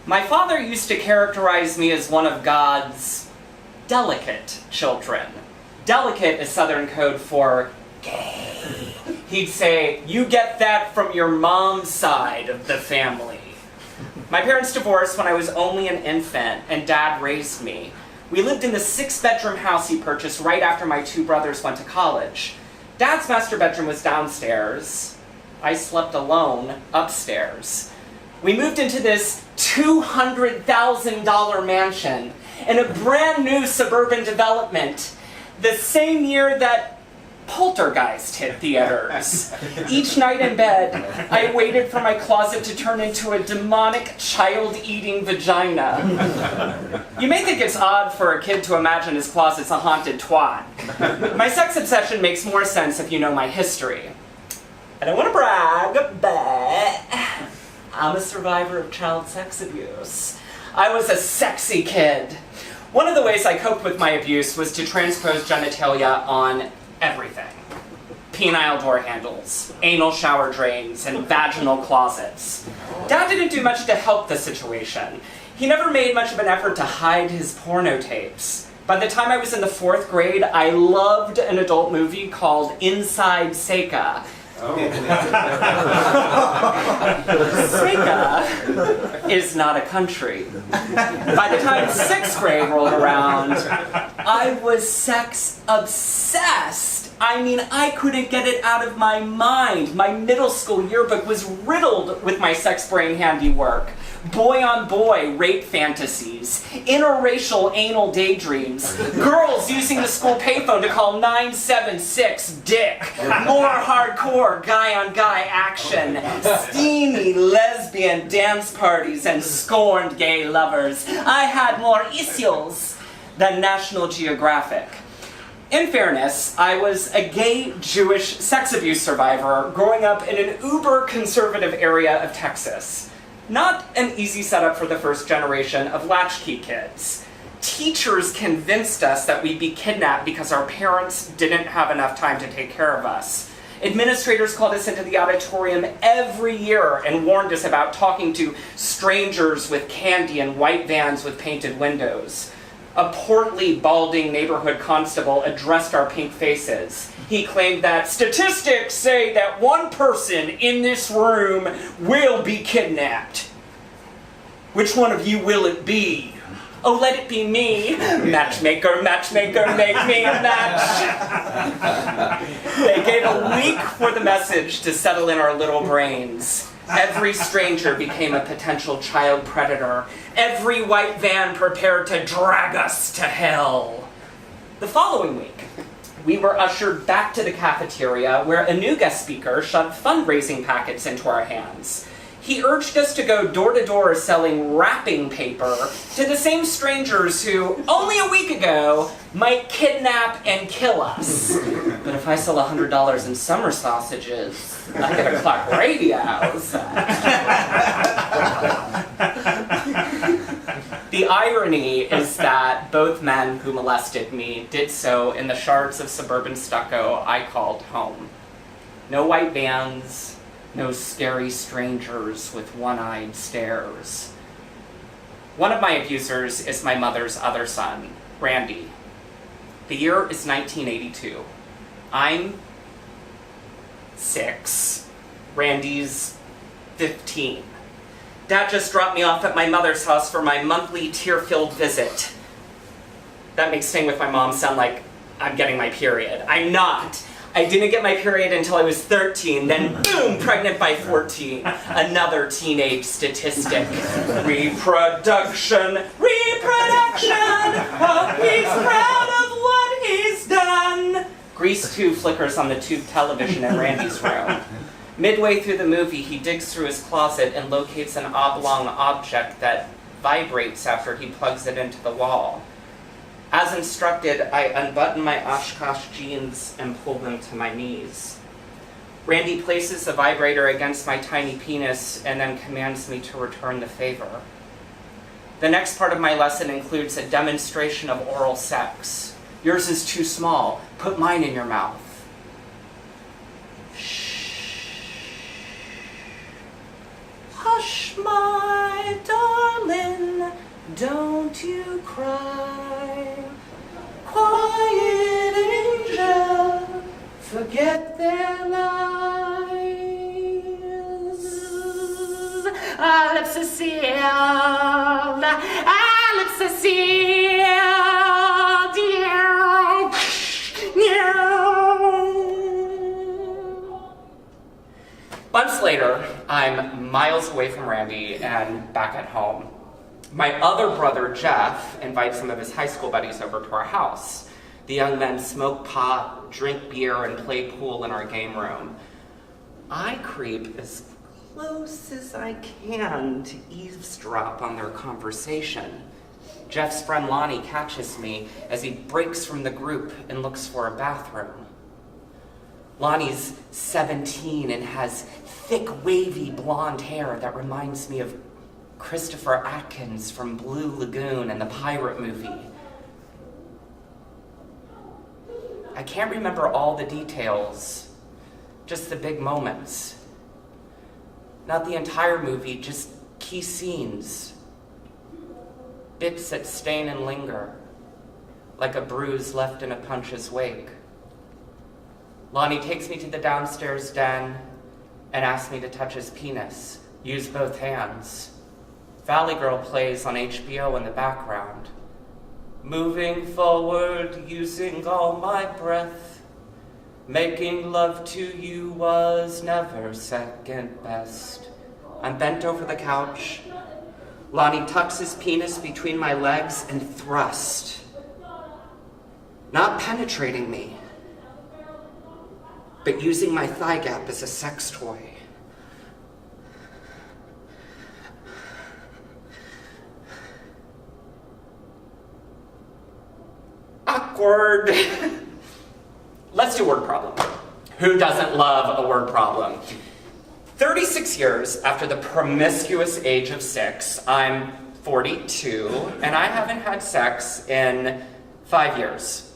My father used to characterize me as one of God's delicate children. Delicate is Southern code for gay. He'd say, you get that from your mom's side of the family. My parents divorced when I was only an infant, and Dad raised me. We lived in the 6-bedroom house he purchased right after my 2 brothers went to college. Dad's master bedroom was downstairs. I slept alone upstairs. We moved into this $200,000 mansion in a brand new suburban development, the same year that Poltergeist hit theaters. Each night in bed, I waited for my closet to turn into a demonic child-eating vagina. You may think it's odd for a kid to imagine his closet's a haunted twat. My sex obsession makes more sense if you know my history. I don't want to brag, but I'm a survivor of child sex abuse. I was a sexy kid. One of the ways I coped with my abuse was to transpose genitalia on everything. Penile door handles, anal shower drains, and vaginal closets. Dad didn't do much to help the situation. He never made much of an effort to hide his porno tapes. By the time I was in the 4th grade, I loved an adult movie called Inside Seika. Seika is not a country. By the time 6th grade rolled around, I was sex obsessed. I mean, I couldn't get it out of my mind. My middle school yearbook was riddled with my sex brain handiwork. Boy-on-boy rape fantasies, interracial anal daydreams, girls using the school payphone to call 976-DICK, more hardcore guy-on-guy action, steamy lesbian dance parties, and scorned gay lovers. I had more issues than National Geographic. In fairness, I was a gay Jewish sex abuse survivor growing up in an uber-conservative area of Texas. Not an easy setup for the first generation of latchkey kids. Teachers convinced us that we'd be kidnapped because our parents didn't have enough time to take care of us. Administrators called us into the auditorium every year and warned us about talking to strangers with candy and white vans with painted windows. A portly, balding neighborhood constable addressed our pink faces. He claimed that statistics say that 1 person in this room will be kidnapped. Which one of you will it be? Oh, let it be me. Matchmaker, matchmaker, make me a match. They gave a week for the message to settle in our little brains. Every stranger became a potential child predator. Every white van prepared to drag us to hell. The following week, we were ushered back to the cafeteria where a new guest speaker shoved fundraising packets into our hands. He urged us to go door to door selling wrapping paper to the same strangers who, only a week ago, might kidnap and kill us. But if I sell $100 in summer sausages, I get a clock radio. The irony is that both men who molested me did so in the shards of suburban stucco I called home. No white vans, no scary strangers with one-eyed stares. One of my abusers is my mother's other son, Randy. The year is 1982. I'm 6. Randy's 15. Dad just dropped me off at my mother's house for my monthly tear-filled visit. That makes staying with my mom sound like I'm getting my period. I'm not. I didn't get my period until I was 13, then boom, pregnant by 14. Another teenage statistic. Reproduction. Oh, he's proud of what he's done. Grease 2 flickers on the tube television in Randy's room. Midway through the movie, he digs through his closet and locates an oblong object that vibrates after he plugs it into the wall. As instructed, I unbutton my Oshkosh jeans and pull them to my knees. Randy places the vibrator against my tiny penis and then commands me to return the favor. The next part of my lesson includes a demonstration of oral sex. Yours is too small. Put mine in your mouth. Shh. Hush, my darling. don't you cry, quiet angel, forget their lies. Our lips are sealed, our lips are sealed, yeah, yeah. Months later, I'm miles away from Randy and back at home. My other brother, Jeff, invites some of his high school buddies over to our house. The young men smoke pot, drink beer, and play pool in our game room. I creep as close as I can to eavesdrop on their conversation. Jeff's friend Lonnie catches me as he breaks from the group and looks for a bathroom. Lonnie's 17 and has thick, wavy blonde hair that reminds me of Christopher Atkins from Blue Lagoon and the Pirate movie. I can't remember all the details, just the big moments. Not the entire movie, just key scenes. Bits that stain and linger, like a bruise left in a punch's wake. Lonnie takes me to the downstairs den and asks me to touch his penis, use both hands. Valley Girl plays on HBO in the background. Moving forward, using all my breath. Making love to you was never second best. I'm bent over the couch. Lonnie tucks his penis between my legs and thrusts. Not penetrating me, but using my thigh gap as a sex toy. Awkward. Let's do word problem. Who doesn't love a word problem? 36 years after the promiscuous age of 6, I'm 42, and I haven't had sex in 5 years.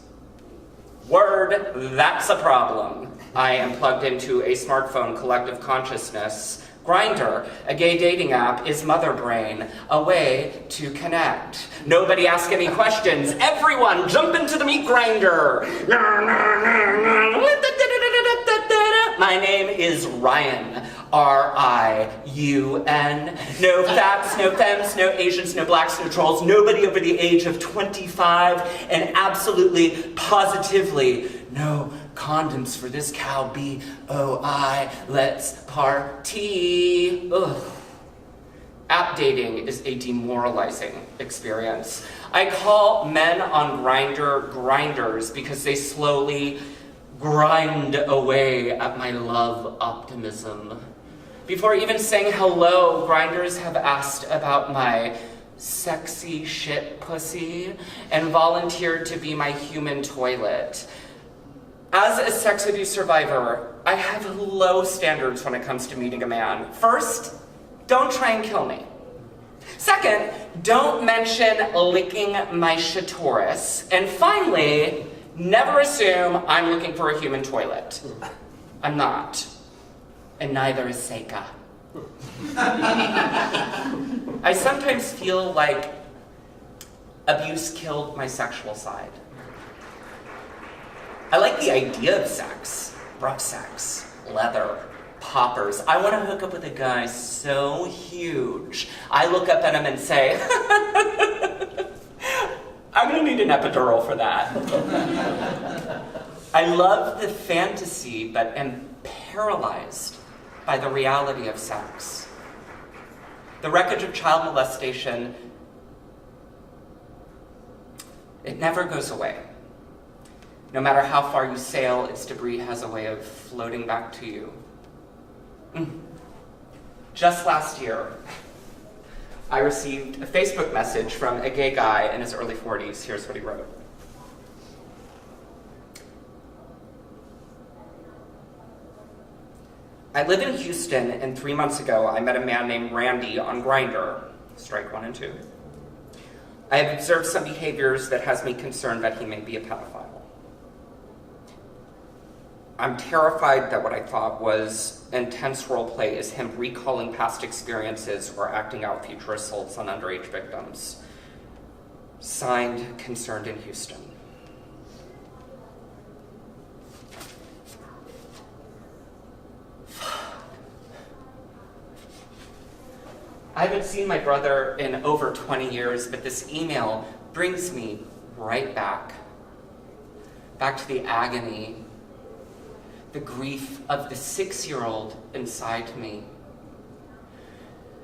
Word, that's a problem. I am plugged into a smartphone collective consciousness. Grindr, a gay dating app, is Mother Brain, a way to connect. Nobody ask any questions. Everyone jump into the meat grinder. My name is Ryan, R-I-U-N. No faps, no femmes, no Asians, no blacks, no trolls, nobody over the age of 25, and absolutely, positively, no condoms for this cow B-O-I. Let's party. Ugh. App dating is a demoralizing experience. I call men on Grindr grinders because they slowly grind away at my love optimism. Before even saying hello, grinders have asked about my sexy shit pussy and volunteered to be my human toilet. As a sex abuse survivor, I have low standards when it comes to meeting a man. First, don't try and kill me. Second, don't mention licking my shitoris. And finally, never assume I'm looking for a human toilet. I'm not. And neither is Seika. I sometimes feel like abuse killed my sexual side. I like the idea of sex, rough sex, leather, poppers. I want to hook up with a guy so huge, I look up at him and say, I'm going to need an epidural for that. I love the fantasy, but am paralyzed by the reality of sex. The wreckage of child molestation, it never goes away. No matter how far you sail, its debris has a way of floating back to you. Just last year, I received a Facebook message from a gay guy in his early 40s. Here's what he wrote. I live in Houston, and 3 months ago, I met a man named Randy on Grindr. Strike 1 and 2. I have observed some behaviors that has me concerned that he may be a pedophile. I'm terrified that what I thought was intense role play is him recalling past experiences or acting out future assaults on underage victims. Signed, Concerned in Houston. I haven't seen my brother in over 20 years, but this email brings me right back to the agony, the grief of the 6-year-old inside me.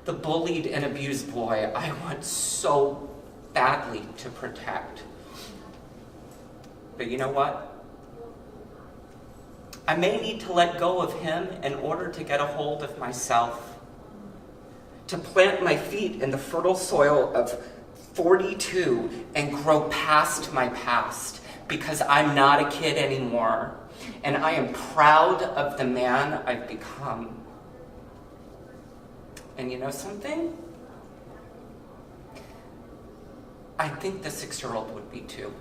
The bullied and abused boy I want so badly to protect. But you know what? I may need to let go of him in order to get a hold of myself, to plant my feet in the fertile soil of 42 and grow past my past, because I'm not a kid anymore, and I am proud of the man I've become. And you know something? I think the 6-year-old would be too.